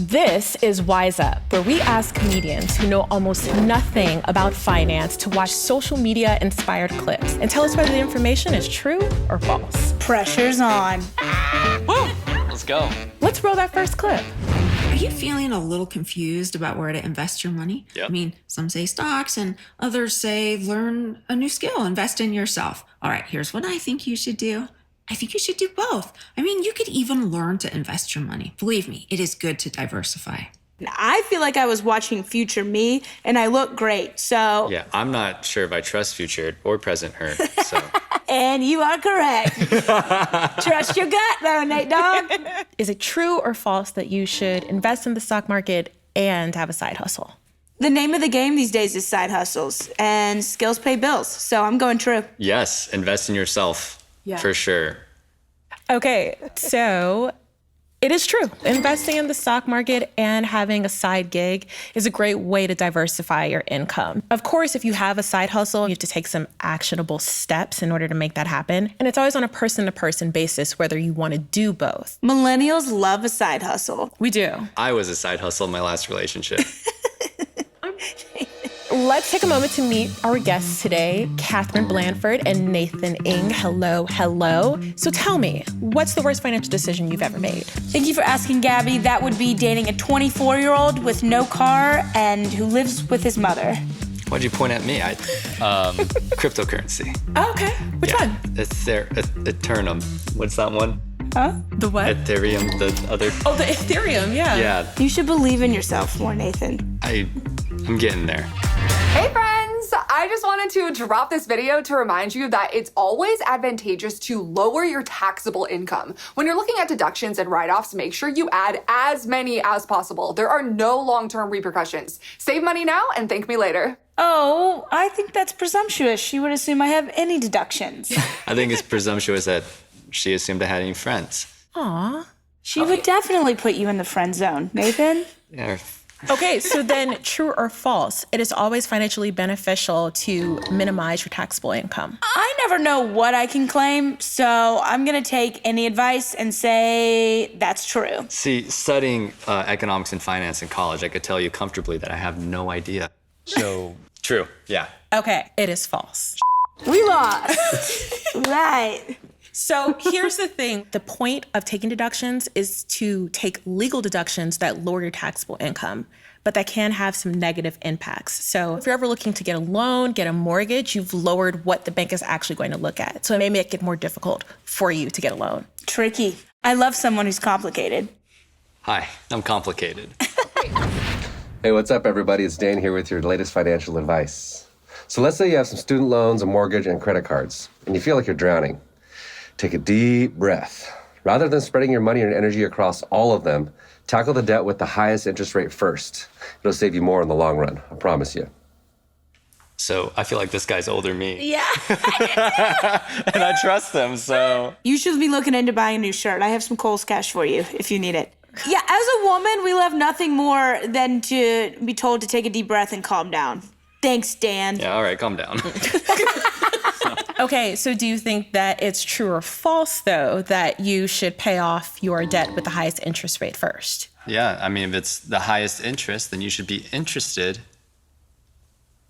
This is Wise Up, where we ask comedians who know almost nothing about finance to watch social media-inspired clips and tell us whether the information is true or false. Pressure's on. Woo! Let's go. Let's roll that first clip. Are you feeling a little confused about where to invest your money? Yep. I mean, some say stocks and others say learn a new skill, invest in yourself. All right, here's what I think you should do. I think you should do both. I mean, you could even learn to invest your money. Believe me, it is good to diversify. I feel like I was watching future me and I look great, so. Yeah, I'm not sure if I trust future or present her, so. And you are correct. Trust your gut though, Nate Dogg. Is it true or false that you should invest in the stock market and have a side hustle? The name of the game these days is side hustles, and skills pay bills, so I'm going true. Yes, invest in yourself, for sure. Okay, so it is true. Investing in the stock market and having a side gig is a great way to diversify your income. Of course, if you have a side hustle, you have to take some actionable steps in order to make that happen. And it's always on a person-to-person basis whether you want to do both. Millennials love a side hustle. We do. I was a side hustle in my last relationship. Let's take a moment to meet our guests today, Catherine Blandford and Nathan Ng. Hello, hello. So tell me, what's the worst financial decision you've ever made? Thank you for asking, Gabby. That would be dating a 24-year-old with no car and who lives with his mother. Why'd you point at me? Cryptocurrency. Oh, okay. Which one? Ethereum. What's that one? Huh? The what? Ethereum, the other. Oh, the Ethereum, yeah. Yeah, You should believe in yourself more, Nathan. I'm getting there. Hey friends! I just wanted to drop this video to remind you that it's always advantageous to lower your taxable income. When you're looking at deductions and write-offs, make sure you add as many as possible. There are no long-term repercussions. Save money now and thank me later. Oh, I think that's presumptuous. She would assume I have any deductions. I think it's presumptuous that she assumed I had any friends. Aw. She would definitely put you in the friend zone, Nathan. Yeah. Okay, so then true or false, it is always financially beneficial to minimize your taxable income. I never know what I can claim, so I'm gonna take any advice and say that's true. See, studying economics and finance in college, I could tell you comfortably that I have no idea. So, true, yeah. Okay, it is false. We lost. Right. So here's the thing. The point of taking deductions is to take legal deductions that lower your taxable income, but that can have some negative impacts. So if you're ever looking to get a loan, get a mortgage, you've lowered what the bank is actually going to look at. So it may make it more difficult for you to get a loan. Tricky. I love someone who's complicated. Hi, I'm complicated. Hey, what's up, everybody? It's Dan here with your latest financial advice. So let's say you have some student loans, a mortgage, and credit cards, and you feel like you're drowning. Take a deep breath. Rather than spreading your money and energy across all of them, tackle the debt with the highest interest rate first. It'll save you more in the long run, I promise you. So I feel like this guy's older than me. Yeah. And I trust him, so. You should be looking into buying a new shirt. I have some Kohl's cash for you if you need it. Yeah, as a woman, we love nothing more than to be told to take a deep breath and calm down. Thanks, Dan. Yeah, all right, calm down. Okay, so do you think that it's true or false, though, that you should pay off your debt with the highest interest rate first? Yeah, I mean, if it's the highest interest, then you should be interested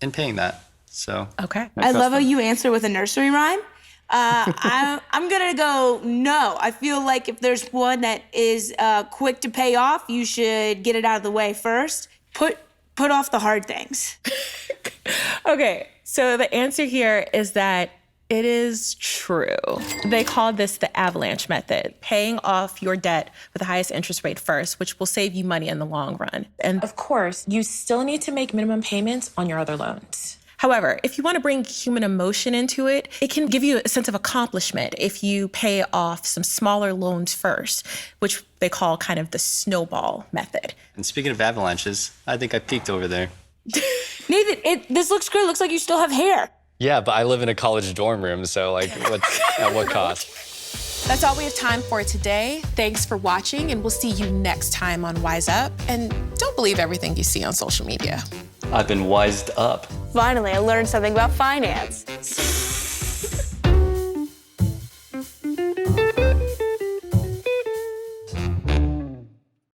in paying that. So. Okay. I love how you answer with a nursery rhyme. I'm gonna go no. I feel like if there's one that is quick to pay off, you should get it out of the way first. Put off the hard things. Okay, so the answer here is that it is true. They call this the avalanche method, paying off your debt with the highest interest rate first, which will save you money in the long run. And of course, you still need to make minimum payments on your other loans. However, if you want to bring human emotion into it, it can give you a sense of accomplishment if you pay off some smaller loans first, which they call kind of the snowball method. And speaking of avalanches, I think I peaked over there. Nathan, this looks good. It looks like you still have hair. Yeah, but I live in a college dorm room, so like, at what cost? That's all we have time for today. Thanks for watching, and we'll see you next time on Wise Up. And don't believe everything you see on social media. I've been wised up. Finally, I learned something about finance.